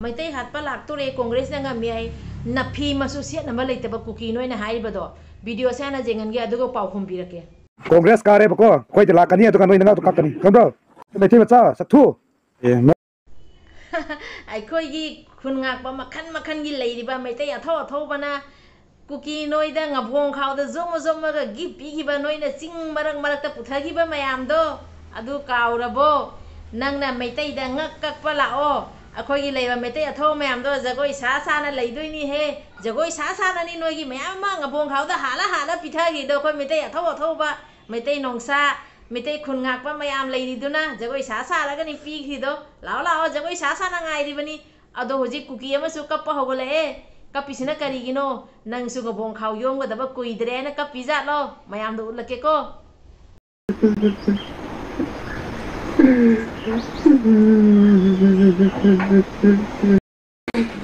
meetei hatpa laktore congress na ngami ai nafi masu set na malai taba kuki noi na hai bado video sa na jengan ge adugo pau khum birake congress kare bako khoi de lakani adu kan noi na to kakani kambro meetei macha sathu ai khoi gi khun ngak ba makhan makhan gi leiri ba meetei atho atho bana kuki noi da ngavong khaw da zomo ga gi pi gi ba noi na ching marak ta putha gi ba mayam do adu kaurabo nang na meetei da ngak kak pa la o akhoi gi leiba meetei atho mayam do jagoi sa na leidoi ni he jagoi sa na ni noi gi mayam ma ngavong khaw da hala pitha gi do khoi meetei atho ba meetei nongsa meetei khun ngak pa mayam leiri duna jagoi sa la ga ni pi gi do lao jagoi sa na ngai ri bani ado hoji kuki ama su kap pa hogole e kapi sina kari gino nang su ngavong khaw yom ga daba kuidre na kapi jat lo mayam do ulake ko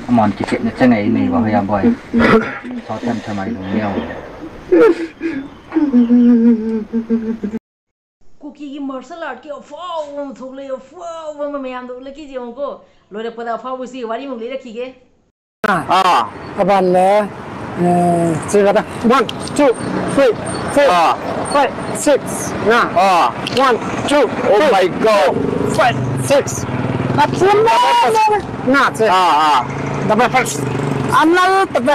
mòn chỉ chuyện chân này này vào hơi boy thọ tâm cho mày đúng nhau kuki gi martial art ki fo thuk le fo mayam do ulake ji ko lo de pada fo si wari mu le rakhi ge aban le chega da 1 2 3 4 5 6 na 1 2 oh my god 5 6 na che double first anal tabe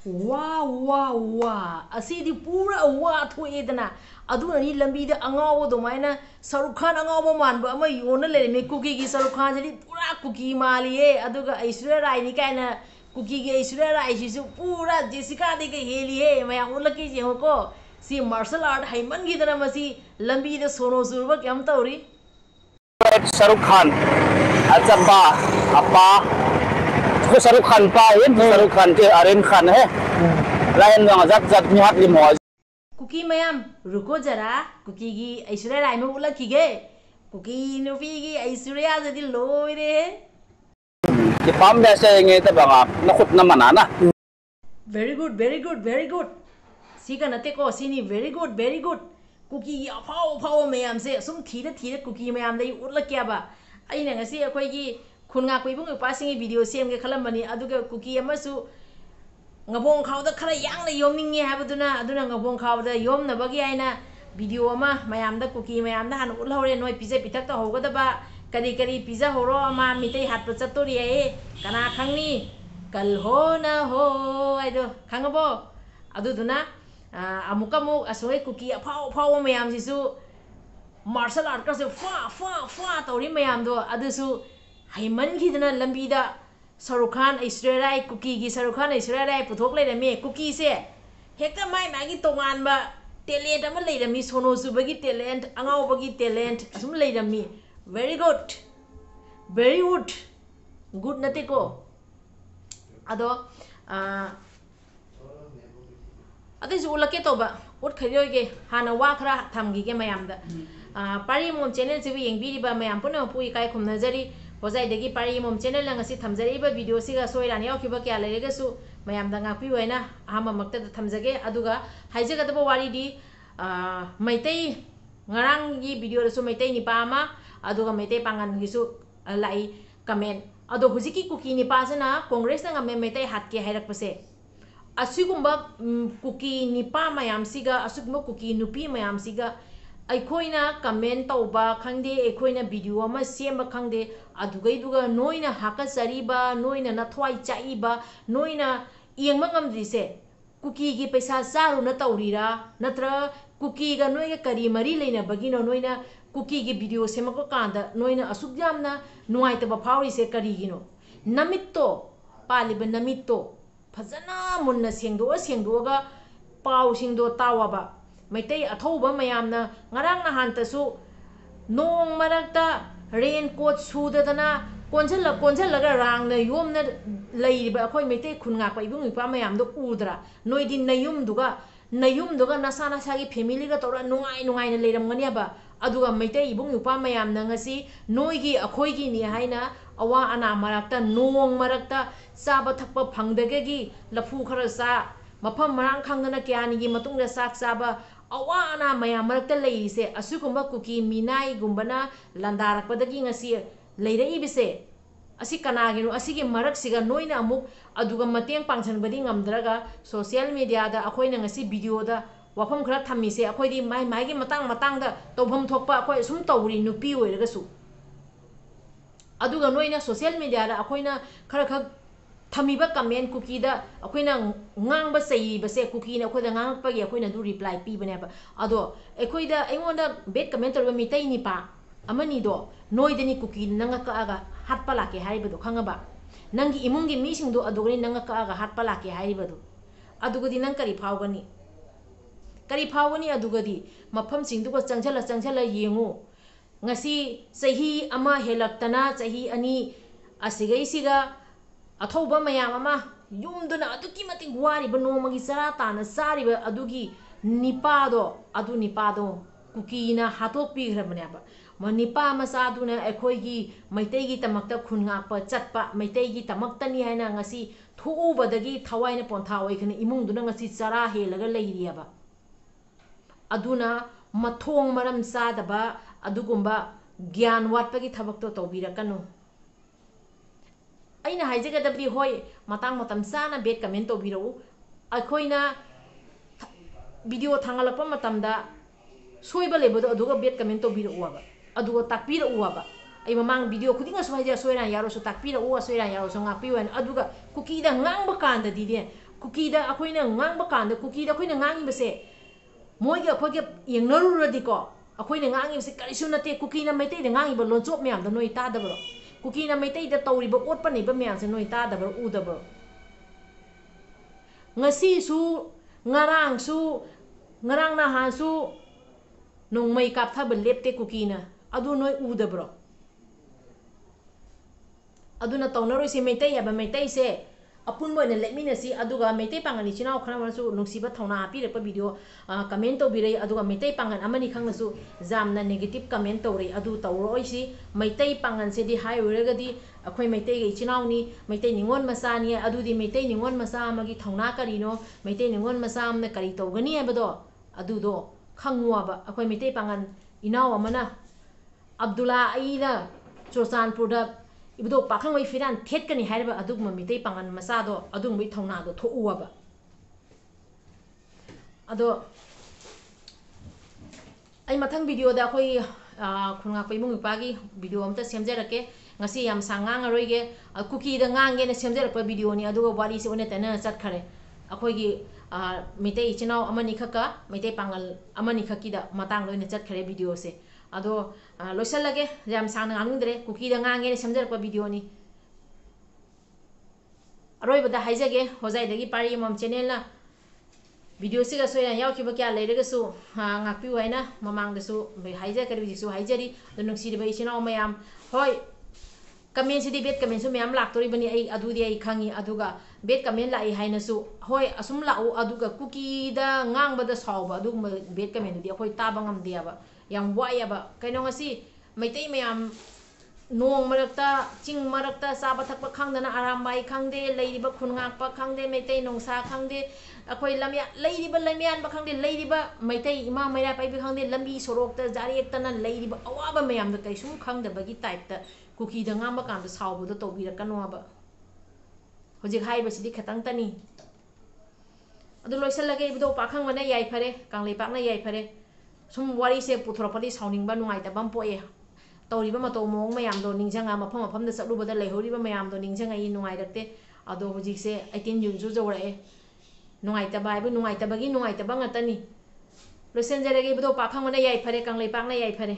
wa asidi pura wa thu edana aduna ni lambi da angawo do maina Shahrukh Khan angawo man ba ma yona le me kuki gi Shahrukh Khan jeli pura kuki mali e aduga Aishwarya Rai ni kaina kuki gi Aishwarya Rai shi su pura Jessica de ge heli he maya ulaki je ko si martial art haiman gi dana masi lambi da sono surba kyam tawri Shahrukh Khan ajamba apa Shahrukh Khan pa yin Shahrukh Khan ke Aryan Khan hai lain dong zat mi hat lim ho kuki mayam ruko jara kuki gi Aishwarya Rai me ulaki ge kuki nupi gi Aishwarya jadi loi re ki pam da se nge ta banga na khut na manana very good si ka nate ko sini very good kuki gi afau mayam se sum thira kuki mayam dai ulakya ba aina ngasi akhoi gi khunga koibung pa singi video sem ge khalamani aduga kuki amasu ngavong khaw da khara yang na yomninge habaduna aduna ngavong khaw da yom na bagi aina video ama mayam da kuki mayam da han ulhore noi pije pitak ta hogada ba kari pizza horo ama meetei hat pa chatori e kana khangni kal ho na ho aido khangabo aduduna amuk asoi kuki afau mayam sisu martial art ka se fa tori mayam do adusu haiman khidana lambi da Shahrukh Khan Aishwarya Rai kuki gi Shahrukh Khan Aishwarya Rai puthok le me kuki se hekta mai gi tongan ba talent ama le mi sono su bagi talent angau bagi talent asum le mi very good good nate ko ado adu ulake to ba ut khariyo ge hana wa khara thamgi ge mayam da pari mom channel se bi yengbi ba mayam puna pui kai khumna jari hozai degi pari mom channel lang asi thamjari ba video siga soirani yakiba kya lerega su mayam da ngapi waina ahama makta da thamjage aduga haijaga da wari di meetei ngarang gi video da su meetei ni pa ma aduga meetei pangan gi su lai comment ado hujiki kuki ni pa sana congress na ngame meetei hat ke hairak pase asigumba kuki ni pa mayam siga asugumba kuki nupi mayam siga aikoina comment tauba khangde aikoina video ama semba khangde aduga noina haka sariba noina na thwai chaiba noina yengma ngamdrise kuki gi paisa saru na taurira natra kuki ga noiga kari mari leina bagino noina kuki gi video semako kanda noina asugyamna nuaita ba phauri se kari gino namitto paliba namitto fazana munna sengdo ga pau singdo tawaba meitei athouba mayamna ngarang na hantasu nong marakta raincoat sudadana konjalaga rangna yomna leiba akhoi meitei khunga pa ibung ipa mayamdo udra noidi nayumduga nasana sagi family ga tora nungai na leiramngani aba aduga meitei ibung ipa mayamna ngasi noigi akhoi gi ni haina awa ana marakta nong marakta saba thakpa phangdagegi lafu khara sa mafam marang khangdana kyani gi matungda sak saba awana mayam marakta leise asugumba kuki minai gumbana landarakpadagi ngasi leirei bise asi kanagino asigi marak siga noina amuk aduga mateng pangsanbadi ngamdraga social media da akoina ngasi video da wafam khara thamise akoidi mai mai gi matang da tobham thokpa akoi sum tawri nupi oiraga su aduga noina social media da akoina khara khak thamiba comment kuki da akoina ngangba sei base kuki na akoida ngangpa gi akoina du reply pi bane ba ado akoida aingonda bad comment torba meetei ni pa amani do noidani kuki nanga ka aga hatpa lake haibado khangaba nangi imungi mising do adugani nanga ka aga hatpa lake haibado adugadi nang kari phawgani adugadi mafam sing du ko changchala yengu ngasi sahi ama helaktana sahi ani asigai siga athoba mayam ama yumduna aduki mating wari bano magi sara tana sari ba adugi nipado kukina hatok pi hrabane ba manipa masaduna ekhoigi maitei tamakta khungakpa chatpa maitei tamakta ni haina ngasi thuubadagi thawaina pontha oikhne imungduna ngasi chara helaga leiriaba aduna mathong maram sadaba adugumba gyan watpagi thabakto tawbirakanu aina haijagadabdi hoi matang matam sana bet comment tawbirau akhoina video thangalakpa matamda soiba lebado aduga bet comment tawbirau aba aduga takpira uaba ai mamang video khudinga soija soira yaro so takpira uwa soira yaro so ngakpi wan aduga kuki da ngangba kanda dide kuki da akoina ngangba kanda kuki da akoina ngangi base moi ga khoge yengnaru radiko akoina ngangi base karisu nate kuki na meitei da ngangi ba lonchop myam da noi ta da bro kuki na meitei da tawri ba otpa nei ba myam se noi ta da bro u da bro ngasi su ngarang na han su nong mai kap tha ba lepte kuki na adu noi uda bro aduna tawnaroi se meitei aba meitei se apun boina letmina si aduga meitei pangani chinau khana masu nungsiba thawna api repa video comment to birai aduga meitei pangan amani khangnasu jamna negative comment to rei adu tawroi si meitei pangan se di hai uraga di akhoi meitei ge chinau ni meitei ningon masa ni adu di meitei ningon masa amagi thawna karino meitei ningon masa amna kari tawgani abado adu do khangwa ba akhoi meitei pangan inaw amana Abdullah aina Chochanpurda ibdo pakhang wai firan thet kani haiba adugma mitei pangan masado adung bai thongna do thouaba ado ai mathang video da khoi khunga pai mung pagi video amta semjerake ngasi yam sangang aroige kuki da ngange na semjerakpa video ni aduga wari se one tana chat khare akhoi gi mitei chinau amani khaka mitei pangal amani khaki da matang loina chat khare video se ado loisalage jam sang ngangdre kuki da ngange ne semjarpa video ni aroi bada haijage hojai dagi pari mom channel na video siga soya yaukiba kya leiraga su ngakpi waina mamang da su be haija kari su haijari dunung siri bai china mayam hoi comment si di bet comment su mayam lak tori bani ai adu di ai khangi aduga bet comment lai haina su hoi asum lau aduga kuki da ngang bada sawba adu bet comment di khoi tabangam diaba yang waya ba kaino ngasi meitei mayam nong marakta ching marakta saba thakpa khangdana arambai khangde leiriba khungakpa khangde meitei nongsa khangde akhoi lamya leiriba lamyan ba khangde leiriba meitei ima maira pai bi khangde lambi sorokta jarektana leiriba awaba mayam da kaisum khangda bagi type ta kuki da ngamba kan da sawbu da tobira kanwa ba hojik haiba sidi khatang tani adu loisal lage ibdo pakhang wana yai phare kanglei pakna yai phare sum wari se puthorapadi sauning ba nungai ta bam poe tawriba mato mong mayam do ningjanga mafam da sablu bada leihoriba mayam do ningjanga I nungai dakte ado hojik se 18 jun ju jawrae nungai ta bai bu nungai ta bagi nungai ta banga tani losen jarege ibdo pakhang wana yai phare kanglei pakna yai phare